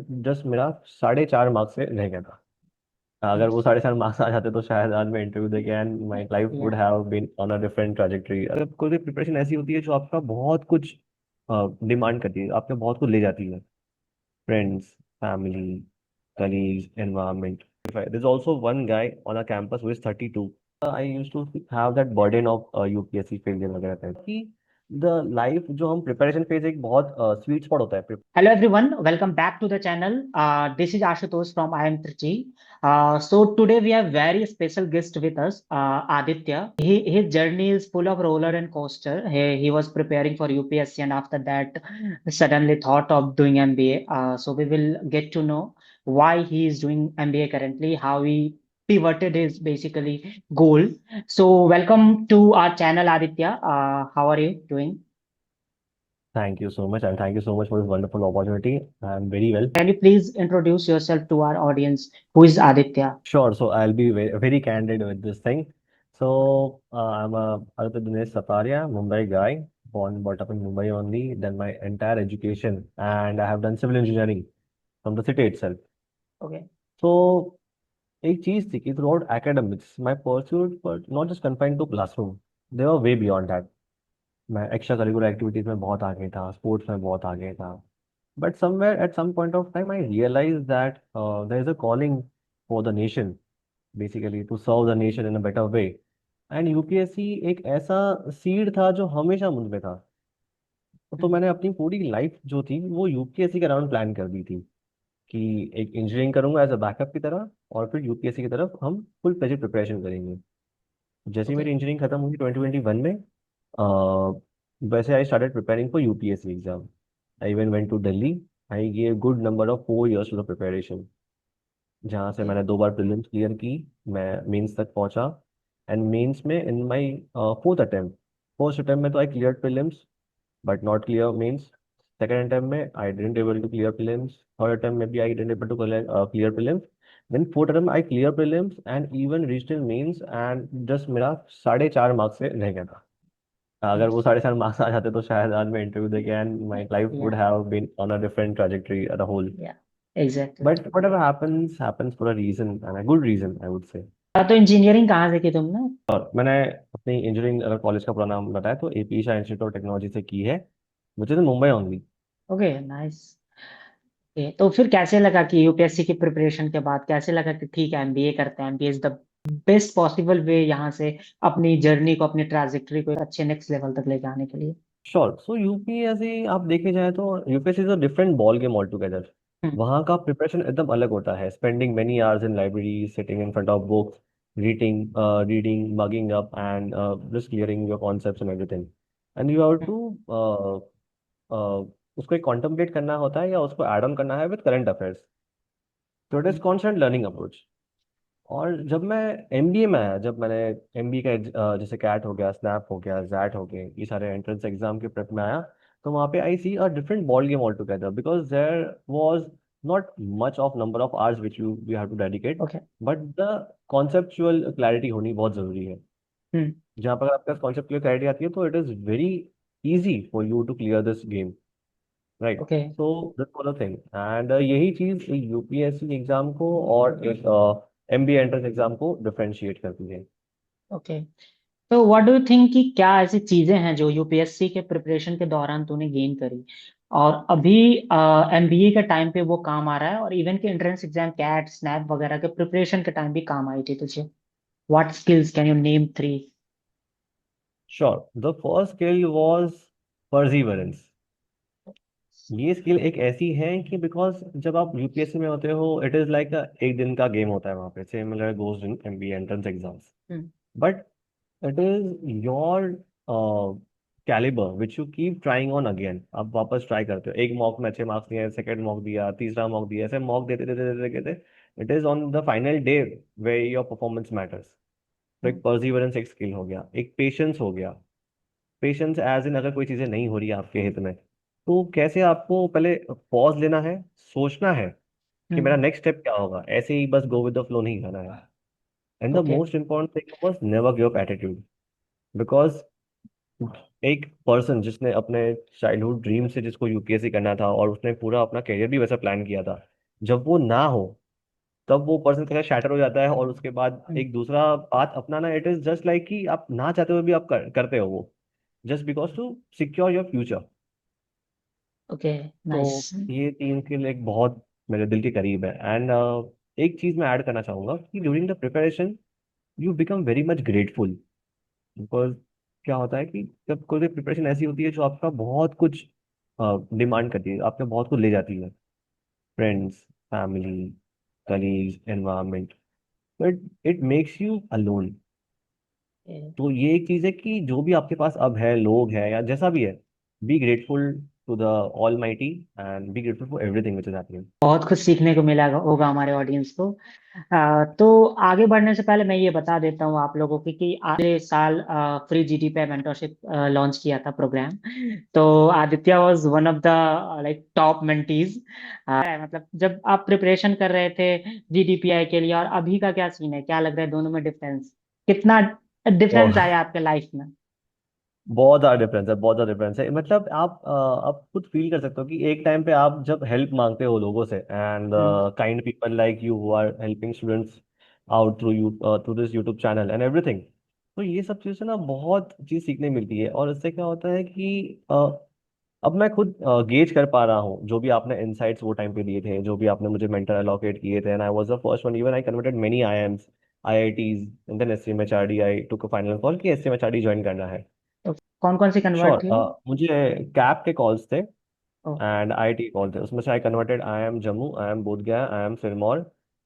Just मेरा 4.5 marks से रह गया था। अगर वो 4.5 मार्क्स आ जाते तो शायद आज मैं इंटरव्यू दे के एंड माई लाइफ वुड या have been on a different trajectory. अगर कोई भी प्रिपरेशन ऐसी होती है जो आपका बहुत कुछ डिमांड करती है, आपका बहुत कुछ ले जाती है, friends, family, colleagues, environment. There's also one guy on our campus who is 32. I used to have that burden of UPSC failure वगैरह टाइप कि the life जो हम preparation phase एक बहुत sweet spot होता है। hello everyone, welcome back to the channel. This is Ashutosh from IM Trichy. So today we have very special guest with us, Aditya. His journey is full of roller and coaster. He was preparing for UPSC and after that suddenly thought of doing MBA. So we will get to know why he is doing MBA currently, how he pivoted his basically goal. So welcome to our channel, Aditya. How are you doing? Thank you so much, and thank you so much for this wonderful opportunity. I'm very well. Can you please introduce yourself to our audience? Who is Aditya? Sure. So I'll be very candid with this thing. So I'm a Aditya Dinesh Sataria, Mumbai guy, born and brought up in Mumbai only. Done my entire education, and I have done civil engineering from the city itself. Okay. So एक चीज थी कि through academics, my pursuit were not just confined to classroom. They were way beyond that. मैं extra curricular activities में बहुत आगे था, sports में बहुत आगे था. But somewhere at some point of time I realize that there is a calling for the nation, basically to serve the nation in a better way. And UPSC एक ऐसा सीड था जो हमेशा मुझ में था. तो हम्म, मैंने अपनी पूरी लाइफ जो थी वो यूपीएससी के अराउंड प्लान कर दी थी कि एक इंजीनियरिंग करूंगा एज अ बैकअप की तरह, और फिर यूपीएससी की तरफ हम फुल प्लेजेड प्रिपरेशन करेंगे. जैसे ही मेरी okay. इंजीनियरिंग खत्म हुई 2021 में, वैसे I started preparing for UPSC exam. I even went to Delhi. I gave good number of 4 years to the preparation, जहाँ से Okay. मैंने 2 बार प्रीलिम्स क्लियर की. मैं मेंस तक पहुंचा. एंड मेंस में in my fourth attempt, first attempt में तो I clear prelims but not clear mains. Second attempt में I didn't able to clear prelims. Third attempt में भी I didn't able to clear prelims. Then fourth attempt I clear prelims and even reached in mains, and just मेरा 4.5 marks से रह गया था. अगर वो 4.5 मार्क्स आ जाते तो शायद आज मैं इंटरव्यू दे के and my life would Yeah. Have been on a different trajectory at whole. Yeah. Exactly. But whatever happens happens for a reason, and a good reason I would say. तो engineering कहाँ से की तुमने? और मैंने अपनी इंजीनियरिंग, अगर college का पूरा नाम बताया तो AP Shah institute of technology से की है, मुझे तो मुंबई ओनली. Okay, nice. तो फिर कैसे लगा कि यूपीएससी की प्रिपरेशन के बाद कैसे लगा कि ठीक है एमबीए करते हैं, MBA is the best possible way यहाँ से अपनी जर्नी को, अपनी ट्रैजेक्टरी को अच्छे नेक्स्ट लेवल तक ले जाने के लिए? श्योर. सो यूपीएससी आप देखे जाए तो UPSC is a different ball game all together. Hmm. वहाँ का प्रिपरेशन एकदम अलग होता है. Spending many hours in library, sitting in front of books, reading, mugging up, and just clearing your concepts and everything. And you have to उसको एक contemplate करना होता है या उसको ऐड ऑन करना है विद करंट अफेयर्स. तो it is constant learning approach. और जब मैं एमबीए में आया, जब मैंने एमबीए का जैसे कैट हो गया, स्नैप हो गया, जैट हो गए, ये सारे एंट्रेंस एग्जाम के प्रेप में आया, तो वहाँ पे I see a different ball game all together, because there was not much of number of hours which you have to dedicate. Okay. But the conceptual clarity होनी बहुत जरूरी है. हम्म. जहाँ पर आपके पास कॉन्सेप्चुअल क्लैरिटी आती है तो it is very easy for you to clear this game, right. Okay. So this was the thing, and यही चीज यूपीएससी एग्जाम को और एक एमबीए एंट्रेंस एग्जाम को डिफरेंशिएट करती है. ओके. तो व्हाट डू यू थिंक कि क्या ऐसी चीजें हैं जो यूपीएससी के प्रिपरेशन के दौरान तूने गेन करी और अभी एमबीए के टाइम पे वो काम आ रहा है, और इवन के एंट्रेंस एग्जाम कैट स्नैप वगैरह के प्रिपरेशन के टाइम भी काम आई थी तुझे? What skills can you name 3? Sure. The first skill was perseverance. ये स्किल एक ऐसी है कि बिकॉज जब आप यूपीएससी में होते हो, इट इज लाइक एक दिन का गेम होता है वहाँ पे, similar goes in MBA entrance exams. Hmm. But it is your calibre which you keep trying on again. आप वापस ट्राई करते हो. एक मॉक में अच्छे मार्क्स दिए, सेकंड मॉक दिया, तीसरा मॉक दिया, ऐसे मॉक देते देते देते देते it is on the final day way your performance matters. तो एक हम्म. परसिवरेंस एक स्किल हो गया, एक पेशेंस हो गया. पेशेंस एज इन, अगर कोई चीज़ें नहीं हो रही है आपके हित में, तो कैसे आपको पहले पॉज लेना है, सोचना है कि मेरा हम्म. नेक्स्ट स्टेप क्या होगा. ऐसे ही बस गो विद द फ्लो नहीं जाना है. And the okay. Most important thing was never give up attitude. Because एक पर्सन जिसने अपने चाइल्डहुड ड्रीम से, जिसको यूपीएससी करना था और उसने पूरा अपना करियर भी वैसा प्लान किया था, जब वो ना हो तब वो पर्सन कैसा शैटर हो जाता है, और उसके बाद हम्म, एक दूसरा बात अपनाना, इट इज जस्ट लाइक कि आप ना चाहते हुए भी आप करते हो वो, just because to secure your future. Okay, nice. तो ये तीन स्किल एक बहुत मेरे दिल के करीब है। एंड एक चीज मैं ऐड करना चाहूंगा कि during the preparation you become very much grateful, because क्या होता है कि जब कोई प्रिपरेशन ऐसी होती है जो आपका बहुत कुछ डिमांड करती है, आपका बहुत कुछ ले जाती है, friends, family, colleagues, environment, but it makes you alone. तो ये एक चीज है कि जो भी आपके पास अब है, लोग हैं या जैसा भी है, be grateful to the almighty and be grateful for everything which is happening. बहुत कुछ सीखने को मिला होगा हमारे ऑडियंस को। तो आगे बढ़ने से पहले मैं ये बता देता हूँ आप लोगों की कि आधे साल फ्री जीडी पे मेंटोरशिप लॉन्च किया था प्रोग्राम। तो Aditya was one of the like top mentees. मतलब जब आप प्रिपरेशन कर रहे थे जीडीपीआई के लिए और अभी का क्या सीन है, क्या लग रहा है दोनों में डिफरेंस, कितना डिफरेंस आया आपके लाइफ में? बहुत ज़्यादा डिफरेंस है, बहुत ज़्यादा डिफरेंस है। मतलब आप खुद फील कर सकते हो कि एक टाइम पे आप जब हेल्प मांगते हो लोगों से, and hmm, kind people like you who are helping students out through this YouTube channel and everything. तो ये सब चीज़ से ना बहुत चीज़ सीखने मिलती है, और इससे क्या होता है कि अब मैं खुद गेज कर पा रहा हूँ जो भी आपने इनसाइट्स वो टाइम पे दिए थे, जो भी आपने मुझे मेंटर एलोकेट किए थे, and I was the first one, even I converted many IIMs, IITs, and then SCMHRD. I took a final call कि एससीएमएचआरडी ज्वाइन करना है। तो कौन कौन सी कन्वर्ट श्योर। थी वो? मुझे कैब के कॉल्स थे ओ, एंड आईआईटी कॉल थे, उसमें से I converted IIM Jammu, IIM Bodh Gaya, IIM Sirmaur,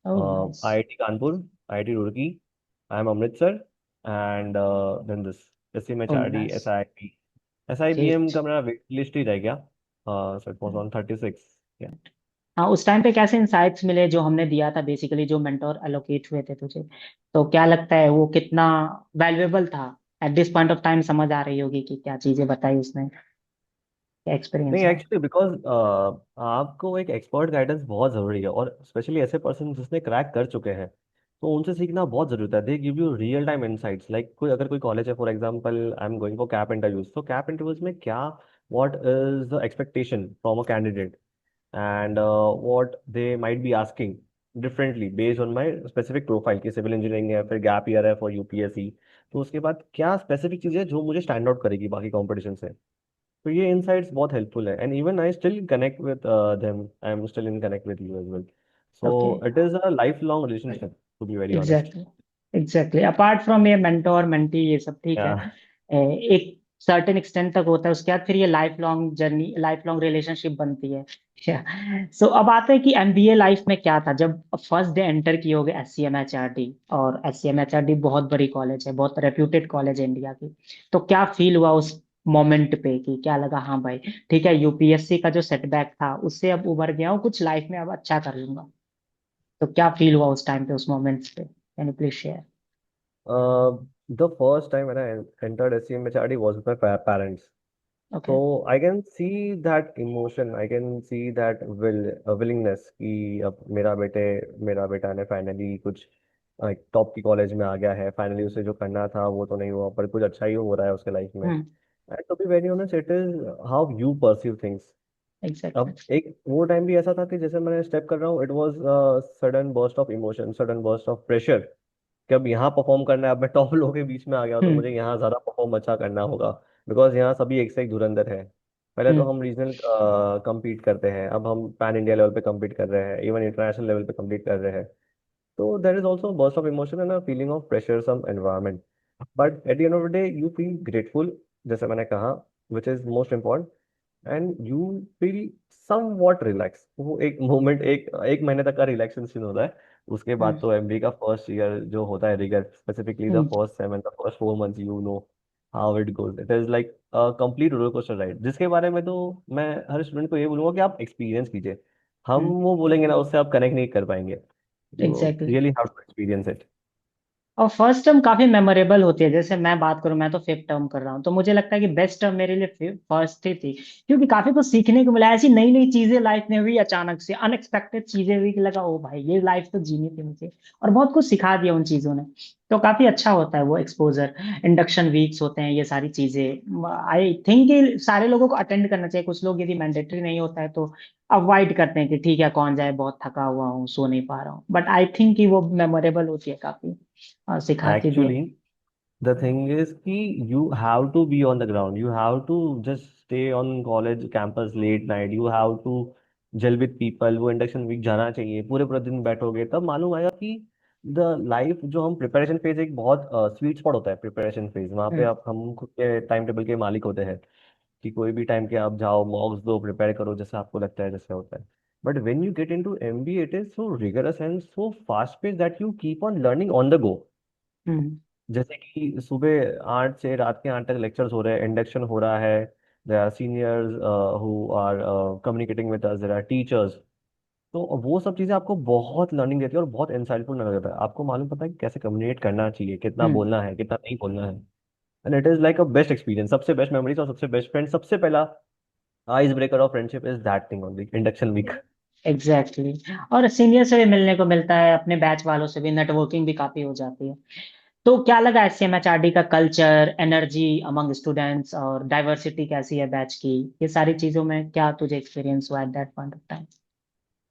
oh nice. IIT Kanpur, IIT Roorkee, IIM Amritsar, and then this S M H oh R D nice. S I P S I B M ठीक। का मेरा wait list ही रह गया। So it was on 36। हाँ, उस time पे कैसे इंसाइट्स मिले जो हमने दिया था, बेसिकली जो मेंटोर एलोकेट हुए थे तुझे? तो क्या लगता है वो कितना वैल्यूएबल था? Eight this point of time समझ आ रही होगी कि क्या चीजें बताई उसने, क्या एक्सपीरियंस नहीं, रहा? एक्चुअली बिकॉज आपको एक एक्सपर्ट गाइडेंस बहुत ज़रूरी है, और स्पेशली ऐसे पर्सन जिसने क्रैक कर चुके हैं, तो उनसे सीखना बहुत ज़रूरी है। They give you real time insights. Like कोई अगर कोई कॉलेज है, for example I am going for cap interviews, तो कैप इंटरव्यूज में क्या, what is the expectation from a candidate, and what they might be asking differently based on my specific profile, की civil engineering है, फिर gap year है for UPSC. तो उसके बाद क्या स्पेसिफिक चीज़ है जो मुझे स्टैंड आउट करेगी बाकी कॉम्पिटिशन से। तो ये इनसाइट्स बहुत हेल्पफुल है, and even I still connect with them, I am still in connect with you as well. So okay. It is a life long relationship, to be very honest. Exactly, exactly. Apart from ये mentor mentee ये सब ठीक है, या एक certain extent तक होता है, उसके बाद फिर ये life long journey, life long relationship बनती है। सो अब आते हैं कि एमबीए लाइफ में क्या था जब फर्स्ट डे एंटर किए होगे एससीएमएचआरडी। और एससीएमएचआरडी बहुत बड़ी कॉलेज है, बहुत रेप्यूटेड कॉलेज है इंडिया की। तो क्या फील हुआ उस मोमेंट पे कि क्या लगा, हाँ भाई ठीक है, यूपीएससी का जो सेटबैक था उससे अब उबर गया हूँ, कुछ लाइफ में अब अच्छा कर लूंगा? तो क्या फील हुआ उस टाइम पे, उस मोमेंट्स पे, can you please share? The first time when I entered SCMHRD was with my parents. Okay. So I can see that emotion, I can see that willingness कि अब मेरा बेटा ने फाइनली कुछ टॉप की कॉलेज में आ गया है, फाइनली उसे जो करना था वो तो नहीं हुआ, पर कुछ अच्छा ही हो रहा है उसके लाइफ में। Hmm. And to be very honest, it is how you perceive things. Exactly. अब एक वो टाइम भी ऐसा था कि जैसे मैं स्टेप कर रहा हूँ, it was sudden burst of emotion, sudden burst of pressure, कि अब यहाँ परफॉर्म करना है। अब मैं टॉप लोगों के बीच में आ गया हूं, तो हम्म। मुझे यहाँ ज़्यादा परफॉर्म अच्छा करना होगा, बिकॉज यहाँ सभी एक से एक धुरंधर है। पहले तो हम्म। हम रीजनल compete करते हैं, अब हम पैन इंडिया लेवल पे compete कर रहे हैं, इवन इंटरनेशनल लेवल पे compete कर रहे हैं। तो there is also burst of emotion and a feeling of pressure some environment, but at the end of the day you feel grateful, जैसे मैंने कहा, which is most important, and you feel somewhat relax. वो एक moment, एक एक महीने तक का रिलैक्सेशन होता है। उसके बाद हम्म। तो एमबी का फर्स्ट ईयर जो होता है rigour, specifically the hmm. First seven, the first 4 months, you know how it goes. It is like complete roller coaster ride, जिसके बारे में तो मैं हर स्टूडेंट को ये बोलूंगा कि आप एक्सपीरियंस कीजिए। हम हम्म। वो बोलेंगे ना, उससे आप कनेक्ट नहीं कर पाएंगे। You exactly. Really have to experience it. और फर्स्ट टर्म काफी मेमोरेबल होती है। जैसे मैं बात करूं, मैं तो फिफ्थ टर्म कर रहा हूँ, तो मुझे लगता है कि बेस्ट टर्म मेरे लिए फर्स्ट ही थी। क्योंकि काफी कुछ सीखने को मिला, ऐसी नई नई चीजें लाइफ में हुई, अचानक से अनएक्सपेक्टेड चीजें हुई कि लगा ओ भाई ये लाइफ तो जीनी थी मुझे। और बहुत कुछ सिखा दिया उन चीजों ने। तो काफी अच्छा होता है वो एक्सपोजर। इंडक्शन वीक्स होते हैं, ये सारी चीजें आई थिंक कि सारे लोगों को अटेंड करना चाहिए। कुछ लोग यदि मैंडेटरी नहीं होता है तो अवॉइड करते हैं कि ठीक है कौन जाए, बहुत थका हुआ हूँ, सो नहीं पा रहा हूँ। बट आई थिंक कि वो मेमोरेबल होती है काफी, और सिखाती भी है। एक्चुअली the thing is कि you have to be on the ground, you have to just stay on college campus late night, you have to gel with people। वो इंडक्शन वीक जाना चाहिए, पूरे पूरे दिन बैठोगे तब मालूम आएगा कि द लाइफ जो हम प्रिपरेशन फेज, एक बहुत स्वीट स्पॉट होता है प्रिपरेशन फेज। वहाँ पे हम्म। आप हम खुद के टाइम टेबल के मालिक होते हैं कि कोई भी टाइम के आप जाओ, मॉक्स दो, प्रिपेयर करो जैसे आपको लगता है जैसे होता है। But when you get in to M B it is so rigorous and so fast pace that you keep on learning on the go. Hmm. जैसे कि सुबह 8 से रात के 8 तक लेक्चर्स हो रहे हैं, इंडक्शन हो रहा है, there are seniors who are communicating with us, there are teachers. तो वो सब चीज़ें आपको बहुत लर्निंग देती है और बहुत इंसाइटफुल नजर आता है। आपको मालूम पता है कि कैसे कम्युनिकेट करना चाहिए, कितना हम्म। बोलना है, कितना नहीं बोलना है। And it is like a best experience, सबसे बेस्ट मेमोरीज और सबसे बेस्ट फ्रेंड, सबसे पहला ice breaker of friendship is that thing only, induction week. Exactly exactly। और सीनियर से भी मिलने को मिलता है, अपने बैच वालों से भी नेटवर्किंग भी काफी हो जाती है। तो क्या लगा एससीएमएचआरडी का कल्चर, एनर्जी अमंग स्टूडेंट्स, और डाइवर्सिटी कैसी है बैच की? ये सारी चीजों में क्या तुझे एक्सपीरियंस हुआ at that point of time?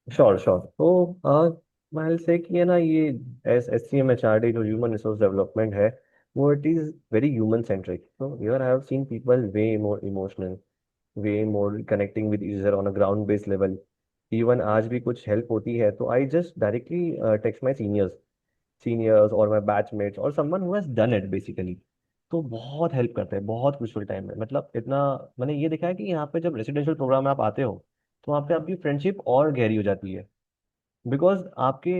Sure sure. तो मैं से कि है ना, ये S S C M H R D जो ह्यूमन रिसोर्स डेवलपमेंट है, वो it is very human centric. तो here I have seen people way more emotional, way more connecting with each other on a ground based level. Even आज भी कुछ help होती है तो I just directly text my seniors और माई batchmates और someone who has done it basically. तो बहुत हेल्प करते हैं, बहुत क्रूशियल टाइम में। मतलब इतना मैंने ये देखा है कि यहाँ पे जब रेसिडेंशियल प्रोग्राम में आप आते हो तो वहाँ पे आपकी फ्रेंडशिप और गहरी हो जाती है। बिकॉज आपके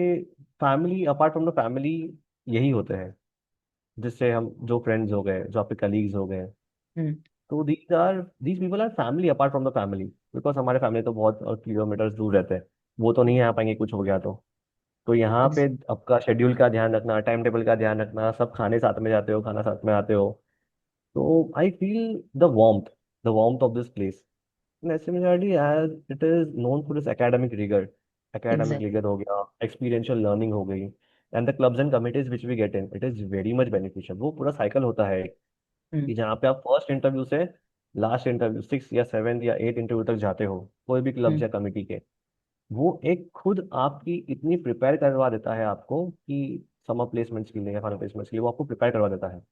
family, apart from the family, यही होते हैं जिससे हम, जो फ्रेंड्स हो गए, जो आपके कलीग्स हो गए। हम्म। तो these people are family apart from the family. Because हमारे फैमिली तो बहुत किलोमीटर्स दूर रहते हैं, वो तो नहीं आ पाएंगे कुछ हो गया तो यहाँ पे आपका शेड्यूल का ध्यान रखना, टाइम टेबल का ध्यान रखना, सब खाने साथ में जाते हो, खाना साथ में आते हो। तो I feel the warmth of this place. Similarly, as it is known for its academic exactly. rigor हो गया, experiential learning हो गई, and the clubs and committees which we get in, it is very much beneficial। वो पूरा cycle होता है हम्म। कि जहाँ पे आप फर्स्ट इंटरव्यू से लास्ट इंटरव्यू, 6 या 7 या 8 इंटरव्यू तक जाते हो, कोई भी क्लब्स हम्म। या कमिटी के, वो एक खुद आपकी इतनी प्रिपेयर करवा देता है आपको कि समर प्लेसमेंट्स के लिए या फाइनल प्लेसमेंट्स के लिए वो आपको प्रिपेयर करवा देता है।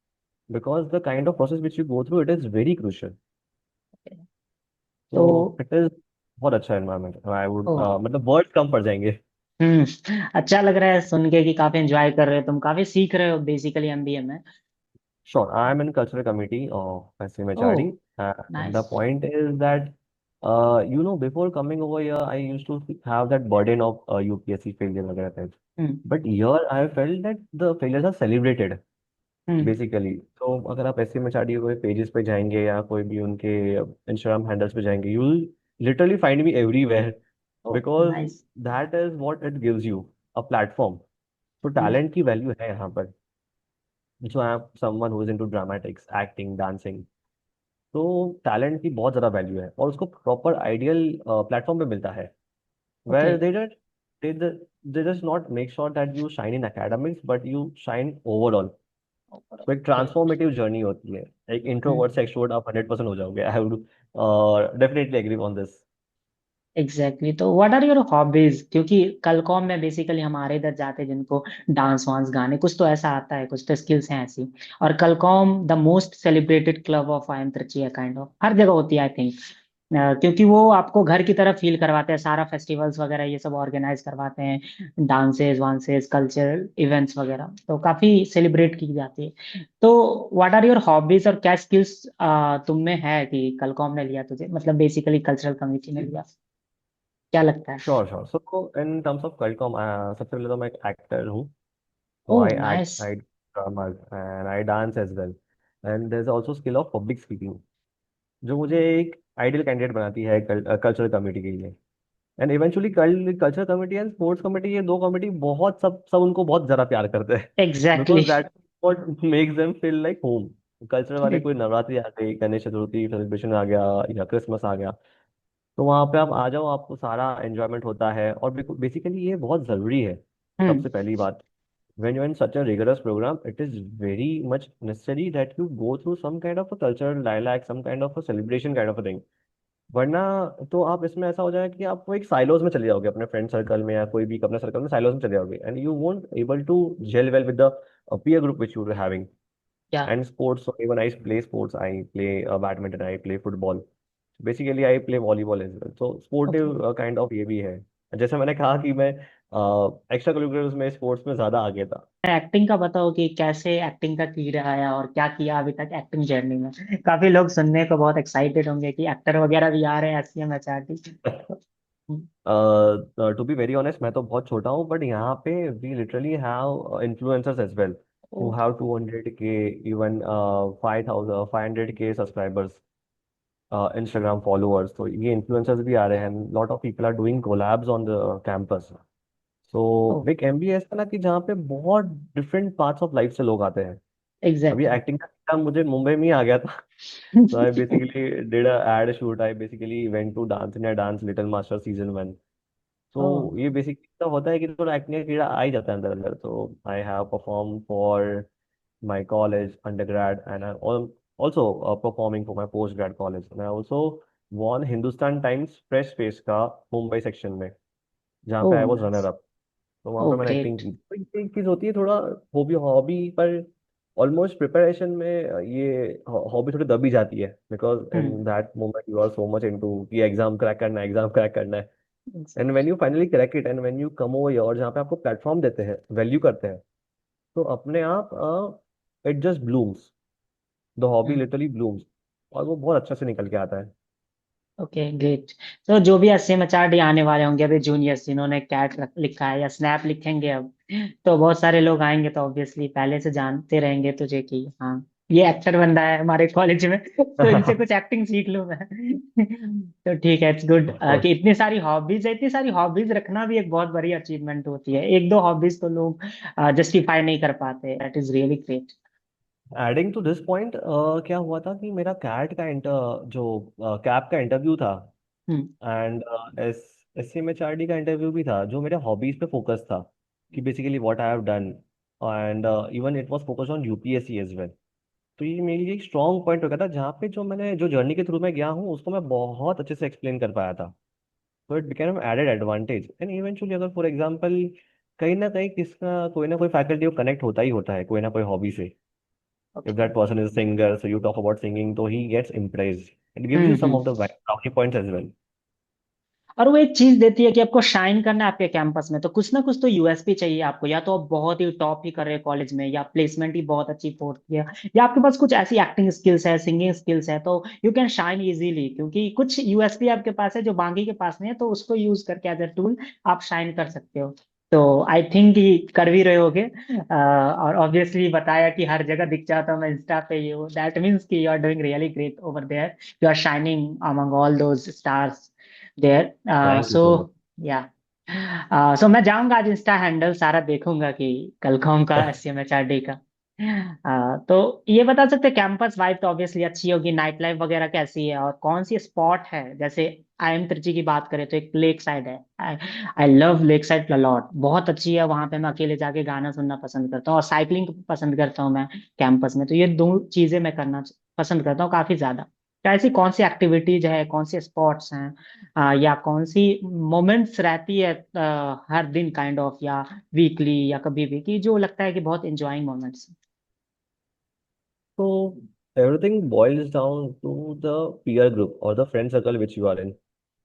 Because the kind of process which you go through, it is very crucial. तो तो इट इज बहुत अच्छा एनवायरनमेंट, आई वुड ओ, मतलब वर्ड्स कम पड़ जाएंगे। अच्छा लग रहा है सुन के कि काफी एंजॉय कर रहे हो तुम, काफी सीख रहे हो बेसिकली एमबीए में। Sure, I am in cultural committee of oh, SMHRD, and the nice. point is that, before coming over here, I used to have that burden of UPSC failure वगैरह things. Hmm. But here, I felt that the failures are celebrated, hmm. basically. तो अगर आप SMHRD के pages पे जाएंगे या कोई भी उनके इंस्टाग्राम हैंडल्स पे जाएंगे, you will literally find me everywhere oh, because nice. that is what it gives you, a platform. तो हम्म। टैलेंट की वैल्यू है यहाँ पर। जो I am someone who is into dramatics, acting, dancing. तो टैलेंट की बहुत ज़्यादा वैल्यू है और उसको प्रॉपर आइडियल प्लेटफॉर्म पे मिलता है। Okay. Where they they just not make sure that you shine in academics but you shine overall. तो एक ओके। ट्रांसफॉर्मेटिव जर्नी होती है। एक इंट्रोवर्ट से एक्सट्रोवर्ट आप 100% हो जाओगे। I would definitely agree on this. Exactly exactly। तो व्हाट आर योर हॉबीज? क्योंकि कलकॉम में बेसिकली हमारे इधर जाते हैं जिनको डांस वांस गाने कुछ तो ऐसा आता है, कुछ तो स्किल्स हैं ऐसी। और कलकॉम the most celebrated club of I M Trichy, kind of हर जगह होती है आई थिंक। क्योंकि वो आपको घर की तरह फील करवाते हैं, सारा फेस्टिवल्स वगैरह ये सब ऑर्गेनाइज करवाते हैं, डांसेस वांसेस कल्चरल इवेंट्स वगैरह, तो काफी सेलिब्रेट की जाती है। तो व्हाट आर योर हॉबीज, और क्या स्किल्स तुम में है कि कलकॉम ने लिया तुझे, मतलब बेसिकली कल्चरल कम्युनिटी ने लिया? क्या लगता है? Sure sure. So in terms of करिकॉम, सबसे पहले तो मैं एक एक्टर हूँ। तो oh, I nice. Act, I drama and I dance as well. And there is also skill of public speaking जो मुझे एक आइडियल कैंडिडेट बनाती है कल्चरल कम्युनिटी के लिए। And eventually culture committee and sports committee, ये दो कमेटी बहुत सब सब उनको बहुत ज्यादा प्यार करते हैं, exactly. Because that what makes them feel like home. Culture वाले, exactly. कोई नवरात्रि आ गई, गणेश चतुर्थी सेलिब्रेशन आ गया, या क्रिसमस आ गया, तो वहाँ पे आप आ जाओ, आपको सारा एंजॉयमेंट होता है। और बेसिकली ये बहुत ज़रूरी है। हम्म। सबसे पहली बात, when you're in such a rigorous program, it is very much necessary that you go through some kind of a cultural dialogue, some kind of a celebration kind of a thing। वरना तो आप इसमें ऐसा हो जाएगा कि आप वो एक साइलोज में चले जाओगे अपने फ्रेंड सर्कल में, या कोई भी अपने सर्कल में साइलोज में चले जाओगे, and you won't able to gel well with the peer group which you are having। या And sports, so even I play sports, I play badminton, I play football, basically I play volleyball as well, तो okay. Sportive kind of ये भी है। जैसे मैंने कहा कि मैं एक्स्ट्रा करिकुलर्स में, स्पोर्ट्स में ज्यादा आगे था। एक्टिंग का बताओ कि कैसे एक्टिंग का कीड़ा आया और क्या किया अभी तक एक्टिंग जर्नी में। काफी लोग सुनने को बहुत एक्साइटेड होंगे कि एक्टर वगैरह भी आ रहे हैं SCM HRT. To be very honest, मैं तो बहुत छोटा हूँ, बट यहाँ पे we literally have influencers as well who have 200K, even 5,000 500K subscribers, Instagram followers. तो ये इन्फ्लुएंसर्स भी आ रहे हैं, lot of people are doing collabs on the campus. So एक एमबीए ऐसा ना कि जहाँ पे बहुत डिफरेंट पार्ट्स ऑफ लाइफ से लोग आते हैं। अभी एग्जैक्टली। एक्टिंग का काम मुझे मुंबई में ही आ गया था। So I basically did a ad shoot. I basically went to dance in a dance Little Master season 1। So ओह। ये बेसिकली तो होता है कि थोड़ा एक्टिंग का कीड़ा आ ही जाता है अंदर अंदर। So I have performed for my college undergrad, and also performing for my postgrad college, and I also won Hindustan Times Press Space का मुंबई सेक्शन में, जहाँ पे oh I was nice. Runner up. तो वहाँ पे ओह मैंने एक्टिंग ग्रेट। की। तो ये एक चीज़ होती है थोड़ा, हॉबी हॉबी पर ऑलमोस्ट प्रिपरेशन में ये हॉबी थोड़ी दबी जाती है, because in hmm. That moment you are so much into कि एग्जाम क्रैक करना है, एग्जाम क्रैक करना है। And when you finally crack it, and when you come over और जहाँ पे आपको प्लेटफॉर्म देते हैं, वैल्यू करते हैं, तो अपने आप it just blooms, the hobby hmm. Literally blooms, और वो बहुत अच्छे से निकल के आता है। Okay great. तो जो भी एससीएम एचआरडी आने वाले होंगे अभी जूनियर्स जिन्होंने कैट लिखा है या स्नैप लिखेंगे अब, तो बहुत सारे लोग आएंगे तो ऑब्वियसली पहले से जानते रहेंगे तुझे कि हाँ ये एक्टर बन रहा है हमारे कॉलेज में। तो इनसे कुछ एक्टिंग सीख लूं मैं। तो ठीक है, इट्स गुड ऑफ कि कोर्स। इतनी सारी हॉबीज है। इतनी सारी हॉबीज रखना भी एक बहुत बड़ी अचीवमेंट होती है। एक दो हॉबीज तो लोग जस्टिफाई नहीं कर पाते। That is really great. Adding to this point, क्या हुआ था कि मेरा कैट का जो कैप का इंटरव्यू था, हम्म। एंड एस SCMHRD का इंटरव्यू भी था, जो मेरे हॉबीज पे फोकस था, कि basically what I have done, and even it was focused on UPSC as well. तो ये मेरे लिए एक स्ट्रॉन्ग पॉइंट हो गया था, जहाँ पे जो मैंने जो जर्नी के थ्रू मैं गया हूँ उसको मैं बहुत अच्छे से एक्सप्लेन कर पाया था। तो it became added advantage. And eventually अगर फॉर एग्जाम्पल कहीं ना कहीं किसका कोई ना कोई फैकल्टी को कनेक्ट होता है कोई ना कोई हॉबी से। If okay. that person is a singer, so you talk about singing, so he gets impressed. It gives you some hmm. of the brownie points as well. और वो एक चीज देती है कि आपको शाइन करना है आपके कैंपस में, तो कुछ ना कुछ तो यूएसपी चाहिए आपको। या तो आप बहुत ही टॉप ही कर रहे हैं कॉलेज में, या प्लेसमेंट ही बहुत अच्छी फोर्थ किया, या आपके पास कुछ ऐसी एक्टिंग स्किल्स है, सिंगिंग स्किल्स है, तो यू कैन शाइन इजीली। क्योंकि कुछ यूएसपी आपके पास है जो बाकी के पास नहीं है, तो उसको यूज करके एज अ टूल आप शाइन कर सकते हो। तो आई थिंक कि कर भी रहे होगे। और ऑब्वियसली बताया कि हर जगह दिख जाता हूँ मैं इंस्टा पे, ये वो, दैट मीन्स कि you are doing really great over there. You are shining among all those stars there. Thank you so so या सो मैं जाऊंगा आज इंस्टा हैंडल सारा देखूंगा कि कल कौन का much. एससीएमएचआरडी का। तो ये बता सकते हैं कैंपस वाइब तो ऑब्वियसली अच्छी होगी, नाइट लाइफ वगैरह कैसी है और कौन सी स्पॉट है। जैसे आईएम त्रिची की बात करें तो एक लेक साइड है। I love lake side lot, बहुत अच्छी है। वहां पे मैं अकेले जाके गाना सुनना पसंद करता हूँ और साइकिलिंग पसंद करता हूँ मैं कैंपस में। तो ये दो चीजें मैं करना पसंद करता हूँ काफी ज्यादा। तो ऐसी कौन सी एक्टिविटीज है, कौन सी स्पॉट्स हैं, या कौन सी मोमेंट्स रहती है हर दिन काइंड ऑफ, या वीकली या कभी भी, कि जो लगता है कि बहुत enjoying moments. So everything boils down to the peer group or the friend circle which you are in।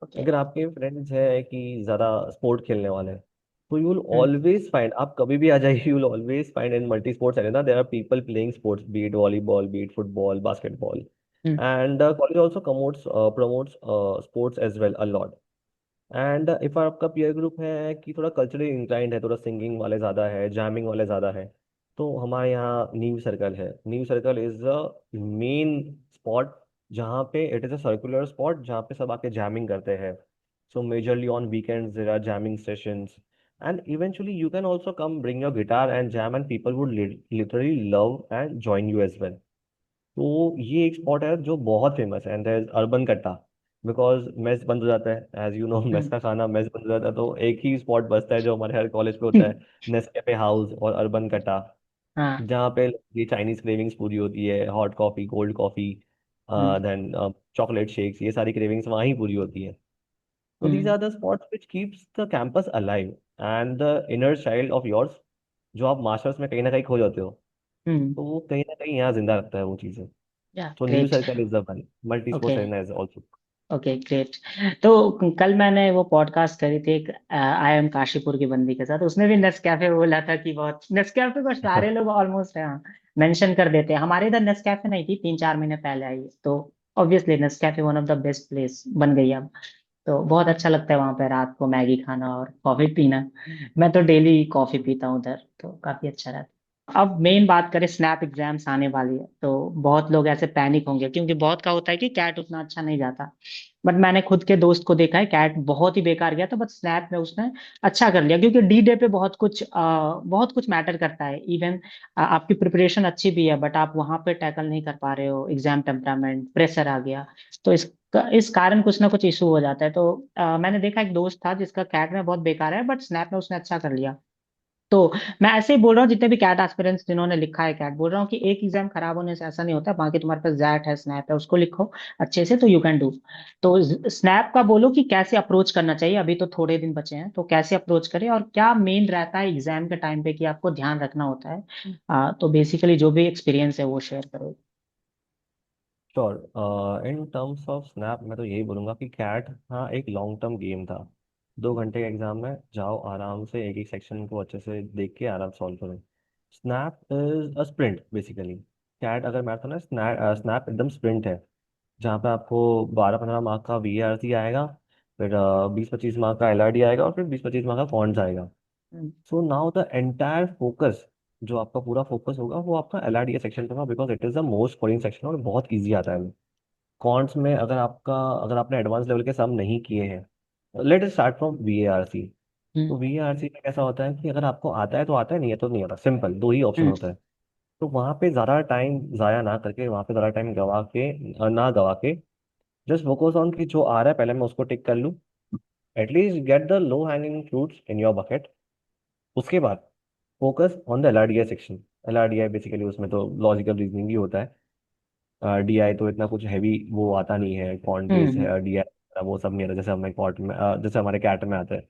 Okay. अगर आपके फ्रेंड्स हैं कि ज़्यादा स्पोर्ट खेलने वाले हैं, तो you will hmm. Always find, आप कभी भी आ जाइए, you will always find in multi sports arena there are people playing sports, be it volleyball, be it football, basketball. Hmm. And college also promotes sports as well a lot। And if आपका peer group है कि थोड़ा culturally inclined है, थोड़ा singing वाले ज़्यादा है, jamming वाले ज़्यादा है, तो हमारे यहाँ नीव सर्कल है। नीव circle is the main spot, जहाँ पे it is a circular spot, जहाँ पे सब आके जैमिंग करते हैं। So majorly on weekends there are jamming sessions, and eventually you can also come bring your guitar and jam, and people would literally love and join you as well. तो ये एक spot है जो बहुत famous है, and there is urban कट्टा, because mess बंद हो जाता है, एज यू नो मेस हम्म। का खाना मेस बंद हो जाता है, तो एक ही स्पॉट बचता है जो हमारे हर कॉलेज पे होता है, नेस्कैफे हाउस और अर्बन कट्टा, हाँ। जहाँ पे ये चाइनीज क्रेविंग्स पूरी होती है, hot coffee, cold coffee, hmm. Then chocolate shakes, ये सारी क्रेविंग्स वहाँ ही पूरी होती है. तो these hmm. Are the spots which keeps the campus alive, and the inner child of yours, जो आप मास्टर्स में कहीं ना कहीं खो जाते हो, हम्म। तो वो कहीं ना कहीं यहाँ जिंदा रखता है वो चीज़ें. या So new great. circle is the one. Okay. Multi-sports arena is also. Okay great. तो कल मैंने वो पॉडकास्ट करी थी एक आई एम काशीपुर की बंदी के साथ, उसने भी नेस्कैफे बोला था कि बहुत नेस्कैफे को सारे लोग ऑलमोस्ट मेंशन कर देते हैं। हमारे इधर नेस्कैफे नहीं थी, 3-4 महीने पहले आई है, तो obviously Nescafe one of the best place बन गई है अब। तो बहुत अच्छा लगता है वहां पे रात को मैगी खाना और कॉफी पीना। मैं तो डेली कॉफी पीता हूँ उधर, तो काफी अच्छा रहता है। अब मेन बात करें, स्नैप एग्जाम्स आने वाली है तो बहुत लोग ऐसे पैनिक होंगे, क्योंकि बहुत का होता है कि कैट उतना अच्छा नहीं जाता। बट मैंने खुद के दोस्त को देखा है, कैट बहुत ही बेकार गया था, बट स्नैप में उसने अच्छा कर लिया, क्योंकि डी डे पे बहुत कुछ मैटर करता है। इवन आपकी प्रिपरेशन अच्छी भी है, बट आप वहां पे टैकल नहीं कर पा रहे हो, एग्जाम टेम्परामेंट प्रेशर आ गया, तो इस कारण कुछ ना कुछ इशू हो जाता है। तो मैंने देखा एक दोस्त था जिसका कैट में बहुत बेकार है, बट स्नैप में उसने अच्छा कर लिया। तो मैं ऐसे ही बोल रहा हूँ, जितने भी कैट एस्पिरेंट्स जिन्होंने लिखा है कैट, बोल रहा हूँ कि एक एग्जाम खराब होने से ऐसा नहीं होता, बाकी तुम्हारे पास जैट है, स्नैप है, उसको लिखो अच्छे से तो यू कैन डू। तो स्नैप का बोलो कि कैसे अप्रोच करना चाहिए, अभी तो थोड़े दिन बचे हैं, तो कैसे अप्रोच करें और क्या मेन रहता है एग्जाम के टाइम पे कि आपको ध्यान रखना होता है। तो बेसिकली जो भी एक्सपीरियंस है वो शेयर करो। Sure. In terms of snap मैं तो यही बोलूंगा कि कैट हाँ एक लॉन्ग टर्म गेम था. 2 घंटे के एग्जाम में जाओ, आराम से एक एक सेक्शन को अच्छे से देख के आराम सॉल्व करो. SNAP is a sprint basically. CAT अगर मैराथन है, स्नैप एकदम स्प्रिंट है, जहाँ पे आपको 12-15 मार्क का वीआरसी आएगा, फिर 20-25 मार्क का एलआरडी आएगा, और फिर 20-25 मार्क का कॉन्ट्स आएगा. Hmm. So now the entire focus, जो आपका पूरा फोकस होगा वो आपका एलआरडीए सेक्शन पे होगा, because it is the most scoring section और बहुत इजी आता है. कॉन्ट्स में अगर आपने एडवांस लेवल के सम नहीं किए हैं, लेट अस स्टार्ट फ्रॉम वीएआरसी. हम्म। तो वीएआरसी में कैसा होता है कि अगर आपको आता है तो आता है, नहीं है तो नहीं आता, सिंपल दो ही ऑप्शन हम्म। होता है. तो वहाँ पे ज़्यादा टाइम ज़ाया ना करके, वहाँ पे ज़्यादा टाइम ना गवा के, जस्ट फोकस ऑन कि जो आ रहा है पहले मैं उसको टिक कर लूँ, at least get the low hanging fruits in your bucket. उसके बाद focus on the LRDI section. LRDI basically उसमें तो लॉजिकल रीजनिंग ही होता है. डीआई तो इतना कुछ हैवी वो आता नहीं है, क्वांट बेस्ड हम्म। है डीआई, वो सब नहीं आता जैसे हमें क्वांट में जैसे हमारे कैट में आता है.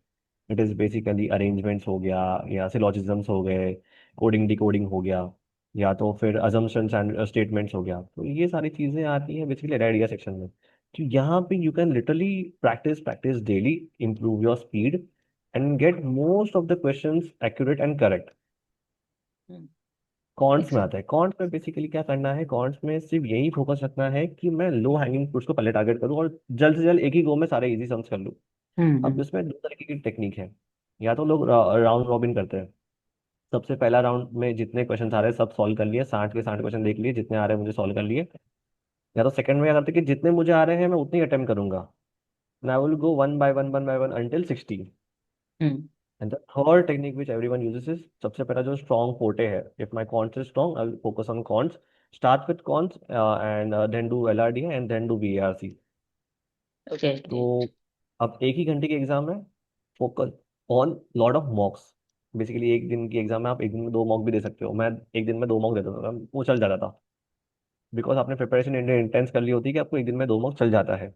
इट इज़ बेसिकली अरेंजमेंट्स हो गया, या सिलोजिज्म्स हो गए, कोडिंग डिकोडिंग हो गया, या तो फिर अजम्पशंस एंड स्टेटमेंट्स हो गया. तो ये सारी चीज़ें आती हैं बेसिकली एलआरडीआई सेक्शन में. तो यहाँ पे you can literally practice practice daily, improve your speed, and get most of the questions accurate and correct. Hmm. Counts में एक्सेल। आता है. कॉन्ट्स में बेसिकली क्या करना है, कॉन्ट्स में सिर्फ यही फोकस रखना है कि मैं लो हैंगिंग फ्रूट्स को पहले टारगेट करूं, और जल्द से जल्द एक ही गो में सारे इजी सम्स कर लूं. अब हम्म। इसमें दो तरीके की टेक्निक है. या तो लोग राउंड रॉबिन करते हैं. सबसे पहला राउंड में जितने क्वेश्चन आ रहे हैं सब सॉल्व कर लिए, 60 के 60 क्वेश्चन देख लिए, जितने आ रहे हैं मुझे सॉल्व कर लिए. या तो सेकंड में क्या करते हैं कि जितने मुझे आ रहे हैं मैं उतने ही अटेम्प्ट करूंगा, and I will go one by one until 60. Hmm. And the third technique which everyone uses is, सबसे पहला जो स्ट्रॉन्ग फोर्टे है, if my quants is strong I will focus on quants, start with quants and then do LRD and then do VRC. Okay तो great. अब एक ही घंटे की एग्जाम है, focus on lot of mocks. Basically एक दिन की एग्जाम में आप एक दिन में 2 मॉक भी दे सकते हो. मैं एक दिन में 2 मॉक देता था, वो चल जाता था, बिकॉज आपने प्रिपरेशन इंटेंस कर ली होती है कि आपको एक दिन में 2 मॉक चल जाता है.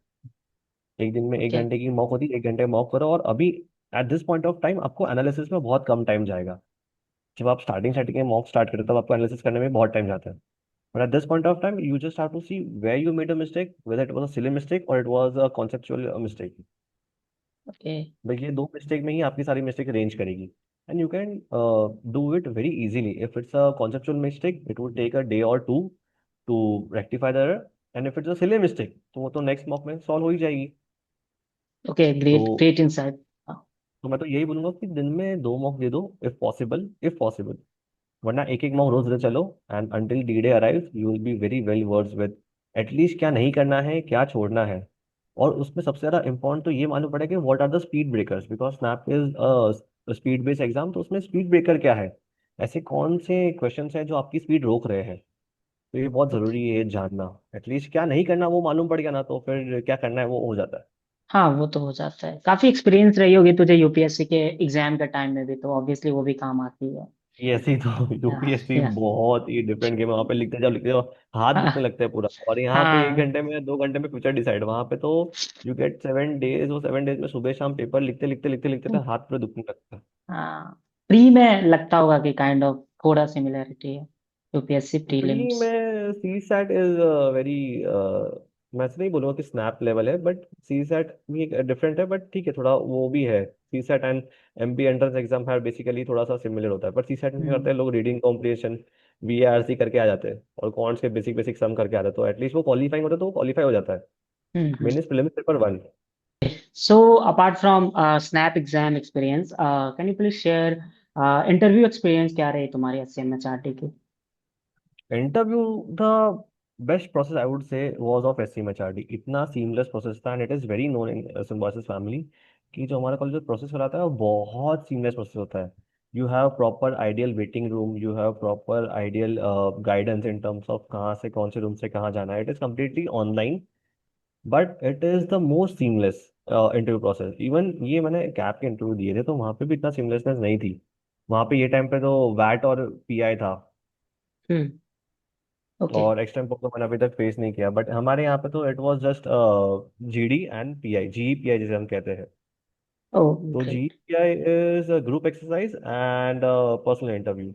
एक दिन में एक ओके। घंटे की मॉक होती है, 1 घंटे मॉक करो, और अभी eight this point of time आपको एनालिसिस में बहुत कम टाइम जाएगा. जब आप स्टार्टिंग स्टार्टिंग में मॉक स्टार्ट करते हो तब आपको एनालिसिस करने में बहुत टाइम जाता है. But at this point of time you just have to see where you made a mistake, whether it was a silly mistake और it was a conceptual mistake. Okay. भाई ये दो मिस्टेक में ही आपकी सारी मिस्टेक रेंज करेगी. And you can do it very easily. If it's a conceptual mistake it would take a day और two to rectify the error. And if it's a silly mistake तो वो तो next mock में solve हो ही जाएगी. Okay तो great great insight. तो मैं तो यही बोलूंगा कि दिन में 2 मॉक दे दो, इफ पॉसिबल. वरना एक एक मॉक रोज दे चलो, and until D day arrives you will be very well versed with at least क्या नहीं करना है, क्या छोड़ना है. और उसमें सबसे ज्यादा इंपॉर्टेंट तो ये मालूम पड़ेगा कि what are the speed breakers, because SNAP is speed based exam, तो उसमें स्पीड ब्रेकर क्या है, ऐसे कौन से क्वेश्चंस हैं जो आपकी स्पीड रोक रहे हैं। तो ये बहुत ओके। जरूरी है जानना। एटलीस्ट क्या नहीं करना वो मालूम पड़ गया ना, तो फिर क्या करना है वो हो जाता है। हाँ, वो तो हो जाता है। काफी एक्सपीरियंस रही होगी तुझे यूपीएससी के एग्जाम के टाइम में भी, तो ऑब्वियसली वो भी काम आती है। यूपीएससी तो यूपीएससी या बहुत ही डिफरेंट गेम है। वहां पे लिखते जाओ हाथ दुखने हाँ लगता है पूरा। और यहाँ पे एक हाँ। घंटे में 2 घंटे में फ्यूचर डिसाइड, वहां पे तो यू गेट 7 डेज, वो 7 डेज में सुबह शाम पेपर लिखते लिखते लिखते लिखते तो हाथ पूरा दुखने लगता है। हाँ, प्री में लगता होगा कि काइंड ऑफ थोड़ा सिमिलरिटी है, यूपीएससी प्री प्रीलिम्स। में सी सैट इज वेरी, मैं ऐसे नहीं बोलूंगा कि स्नैप लेवल है, बट सी सैट भी डिफरेंट है, बट ठीक है थोड़ा वो भी है। C SAT and MP entrance exam है बेसिकली थोड़ा सा सिमिलर होता है, पर सी सैट में क्या करते हम्म हैं लोग, रीडिंग कॉम्प्रिहेंशन वीआरसी करके आ जाते हैं और कॉन्ट्स के बेसिक बेसिक सम करके आ जाते हैं, तो एटलीस्ट वो क्वालिफाइंग होता है, तो वो क्वालिफाई हो जाता है। Hmm. Main is prelims paper 1। So apart from snap exam experience, can you please share interview experience क्या रही तुम्हारी एसएमएचआरटी की? Interview, the best process I would say was of SCMHRD. इतना सीमलेस प्रोसेस था and it is very known in Symbiosis family कि जो हमारा college process कराता है वो बहुत सीमलेस प्रोसेस होता है। You have proper ideal waiting room, you have proper ideal guidance in terms of कहाँ से कौन से रूम से कहाँ जाना है। It is completely online, but it is the most seamless interview process. Even ये मैंने कैब के इंटरव्यू दिए थे तो वहाँ पे भी इतना सीमलेसनेस नहीं थी। वहाँ पे ये टाइम पे तो वैट और पीआई था, हम्म। ओके। और एक्सटेम्पो को मैंने अभी तक फेस नहीं किया। बट हमारे यहाँ पे तो it was just GD and PI, G PI जिसे हम कहते हैं। ओह तो जी great. PI is a group exercise and personal interview.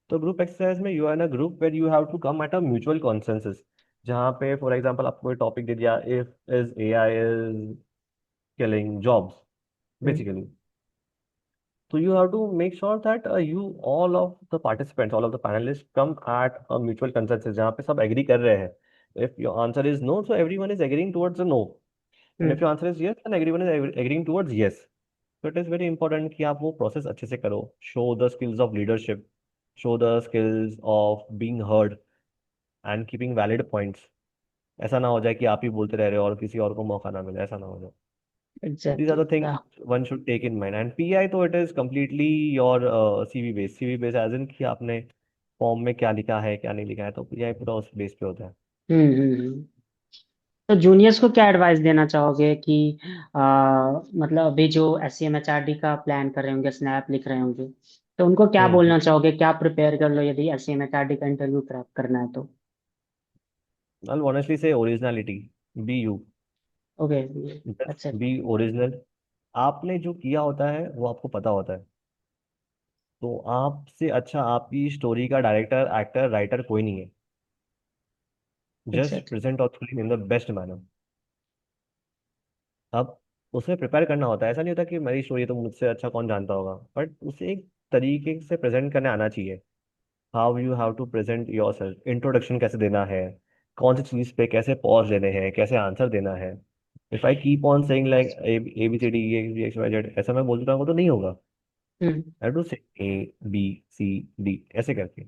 तो ग्रुप एक्सरसाइज में you are in a group where you have to come at a mutual consensus, जहाँ पे फॉर एग्जांपल आपको कोई टॉपिक दे दिया, if is AI is killing jobs basically. So you have to make sure that you all of the participants, all of the panelists come at a mutual consensus जहाँ पे सब agree कर रहे हैं. If your answer is no, so everyone is agreeing towards a no. And if your answer is yes, then everyone is agreeing towards yes. So it is very important कि आप वो process अच्छे से करो. Show the skills of leadership, show the skills of being heard and keeping valid points. ऐसा ना हो जाए कि आप ही बोलते रह रहे हो और किसी और को मौका ना मिले, ऐसा ना हो जाए. So these are exactly the things या। one should take in mind. And PI तो it is completely your CV based, CV based as in कि आपने फॉर्म में क्या लिखा है क्या नहीं लिखा है, तो PI पूरा उस बेस पे होता है। हम्म। तो जूनियर्स को क्या एडवाइस देना चाहोगे कि मतलब अभी जो एससीएमएचआरडी का प्लान कर रहे होंगे, स्नैप लिख रहे होंगे, तो उनको क्या हम्म। बोलना चाहोगे, क्या प्रिपेयर कर लो यदि एससीएमएचआरडी का इंटरव्यू क्रैक करना है तो? I'll honestly say originality. Be you. Okay. Just अच्छा। be original. आपने जो किया होता है वो आपको पता होता है, तो आपसे अच्छा आपकी स्टोरी का डायरेक्टर एक्टर राइटर कोई नहीं है। Just exactly. प्रेजेंट और इन द बेस्ट मैनर। अब उसमें प्रिपेयर करना होता है, ऐसा नहीं होता कि मेरी स्टोरी तो मुझसे अच्छा कौन जानता होगा, बट उसे एक तरीके से प्रेजेंट करने आना चाहिए। How you have to present yourself, introduction कैसे देना है, कौन सी चीज पे कैसे पॉज लेने हैं, कैसे आंसर देना है। If I keep on saying like A B C D X Y Z, ऐसा मैं बोलता रहूंगा तो नहीं होगा। हम्म आई टू से ए बी सी डी ऐसे करके,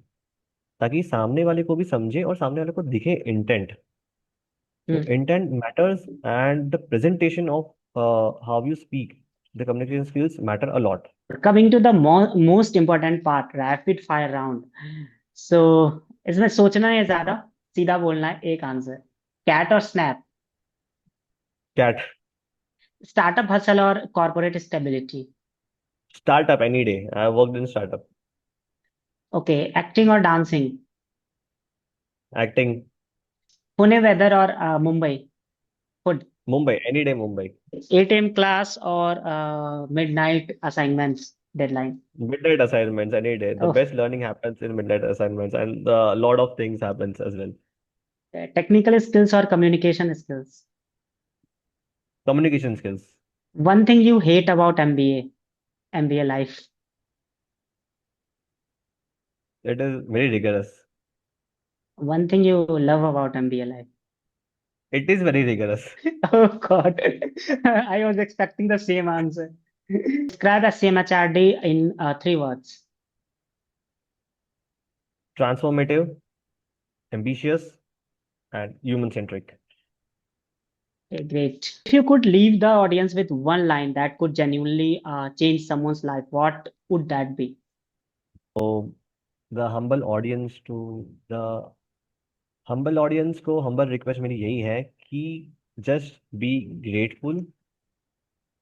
ताकि सामने वाले को भी समझे और सामने वाले को दिखे इंटेंट। तो hmm. Intent matters and the presentation of how you speak, the communication skills matter a lot. Coming to the most important part, rapid fire round. So इसमें सोचना है ज्यादा, सीधा बोलना है एक आंसर। कैट और स्नैप? कैट। स्टार्टअप हसल और corporate stability? Startup any day, I work in startup. Okay. Acting और डांसिंग? एक्टिंग। पुणे वेदर और Mumbai food? Mumbai any day, Mumbai. 8 AM class और midnight assignments deadline? Midnight assignments any day. The best learning happens in midnight assignments, and a lot of things happens as well. Technical skills और communication skills? Communication skills. One thing you hate about MBA life? It is very rigorous. One thing you love about MBA life? It is very rigorous. Oh God, I was expecting the same answer. Describe the CMHRD in 3 words. Transformative, ambitious, and human centric. Okay, great. If you could leave the audience with one line that could genuinely change someone's life, what would that be? So the humble audience to the humble audience को humble request मेरी यही है कि just be grateful,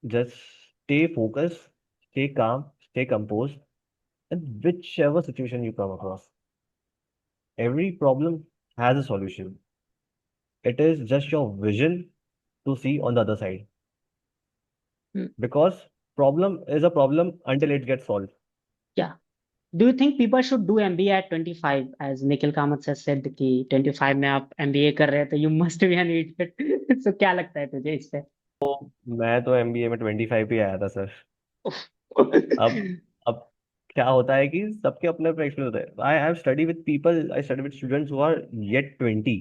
just stay focused, stay calm, stay composed, and whichever situation you come across, every problem has a solution. It is just your vision to see on the other side. Hmm, Because problem is a problem until it gets solved. yeah. Do you think people should do MBA at 25? As Nikhil Kamath has said कि 25 में आप MBA कर रहे हैं तो you must be an idiot. So क्या लगता है तुझे इस पे? मैं तो एमबीए में 25 ही आया था सर। अब क्या होता है कि सबके अपने अपने एक्सपीरियंस होता है। I have study with people, I study with students who are yet 20,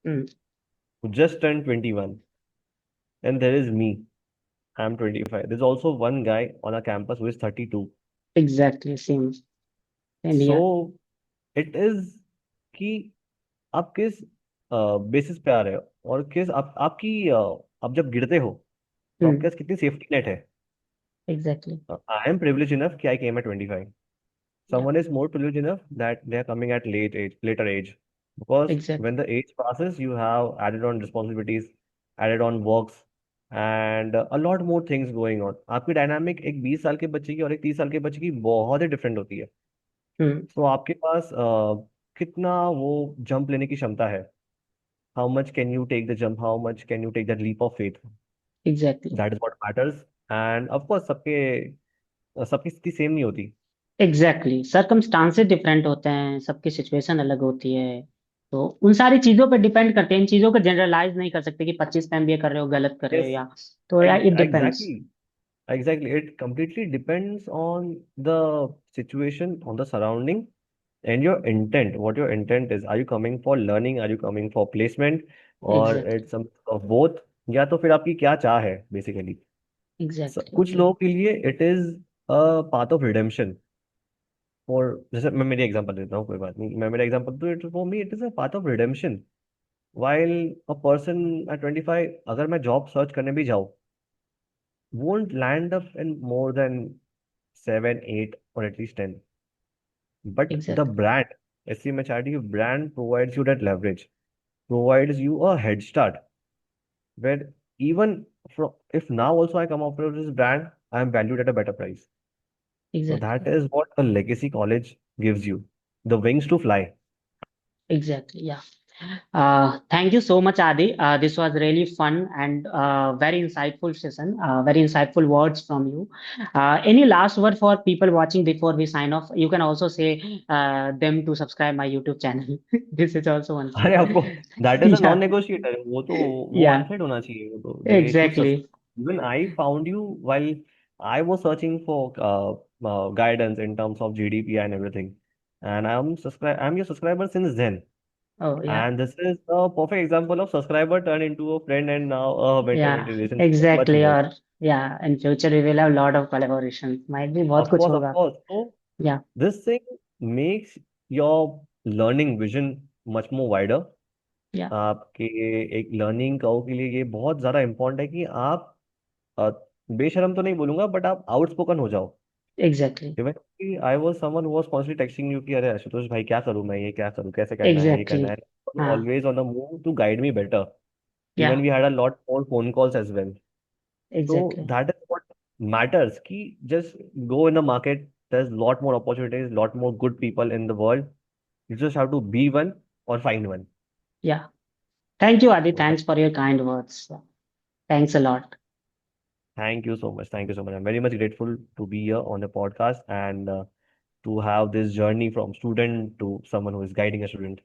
Hmm, who just turned 21, and there is me, I'm 25. There's also one guy on our campus who is 32. exactly, same So here. it is कि आप किस basis पे आ रहे हो, और किस आपकी आप जब गिरते हो तो आपके Hmm, पास कितनी सेफ्टी नेट है। exactly. I am privileged enough कि आई came at 25. Yeah, Someone is more privileged enough that they are coming at later age, because exactly. when the age passes, you have added on responsibilities, added on works, and a lot more things going on. आपकी dynamic एक 20 साल के बच्चे की और एक 30 साल के बच्चे की बहुत ही डिफरेंट होती है। Hmm, तो आपके पास कितना वो जंप लेने की क्षमता है, how much can you take the jump, how much can you take that leap of faith, exactly. That is what matters. And of course सबकी स्थिति सेम नहीं होती। एग्जैक्टली, सर्कमस्टांसेस डिफरेंट होते हैं, सबकी सिचुएशन अलग होती है। तो उन सारी चीजों पर डिपेंड करते हैं, इन चीजों को जनरलाइज नहीं कर सकते कि 25 में MBA कर रहे हो गलत कर रहे हो यस, या। तो या it depends. Exactly. Exactly. It completely depends on the situation, on the surrounding, and your intent. What your intent is. Are you coming for learning? Are you coming for placement? Or exactly, it's some of both? या तो फिर आपकी क्या चाह है basically. Exactly. कुछ लोगों के लिए it is a path of redemption. और जैसे मैं मेरी एग्जांपल देता हूँ, कोई बात नहीं, मैं मेरा एग्जांपल तो it for me it is a path of redemption. while a person at 25, अगर मैं जॉब सर्च करने भी जाऊँ, won't land up in more than 7, 8, or at least 10. But the exactly, brand, SC Charity brand provides you that leverage, provides you a head start, where even if now also I come up with this brand, I am valued at a better price. So that exactly, is what a legacy college gives you, the wings to fly. Exactly. या thank you so much, Adi. This was really fun and very insightful session. Very insightful words from you. Any last word for people watching before we sign off? You can also say them to subscribe my YouTube channel. This is also one अरे thing. आपको, that is a non Yeah, negotiator, वो yeah, unsaid होना चाहिए, वो तो they should. exactly. Even I found you while I was searching for guidance in terms of GDP and everything, and I'm your subscriber since then, Oh, yeah, and this is a perfect example of subscriber turned into a friend and now a yeah, mentor-mentee relationship and much exactly. more. Or yeah, in future we will have a lot of collaborations. Might be बहुत कुछ Of होगा. course. So Yeah, this thing makes your learning vision much more wider. yeah, आपके एक learning कहो के लिए ये बहुत ज़्यादा इम्पोर्टेंट है कि आप अ, बेशरम तो नहीं बोलूंगा, बट आप आउटस्पोकन हो जाओ। exactly, इवन कि I was someone who was constantly texting you कि अरे आशुतोष भाई क्या करूं मैं, ये क्या करूं, कैसे करना है, ये करना है। exactly. हाँ, always on the move to guide me better. yeah, even we had a lot more phone calls as well. So exactly, that is what matters कि just go in the market, there is lot more opportunities, lot more good people in the world, you just have to be one और find one. yeah. Thank you, Adi. Thanks for your kind words. Thanks a lot. Thank you so much. Thank you so much. I'm very much grateful to be here on the podcast and to have this journey from student to someone who is guiding a student.